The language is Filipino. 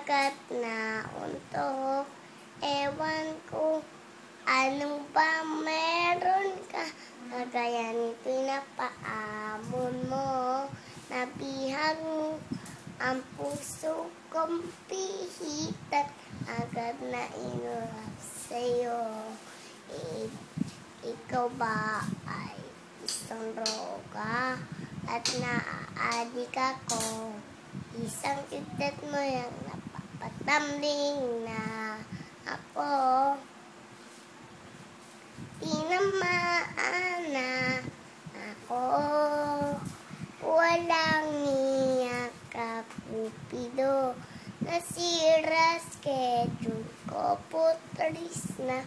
dagat na untok. Ewan ko, anong ba meron ka? Kagaya nito'y napaamon mo. Nabihag mo ang puso kong pihitan. Agad na inulap sa'yo. Ikaw ba ay isang droga at naaadik ako? Isang kitat mo yung napapatambling na ako. Tinamaan na ako. Walang iyak ka, Cupido. Nasira schedule ko, putris na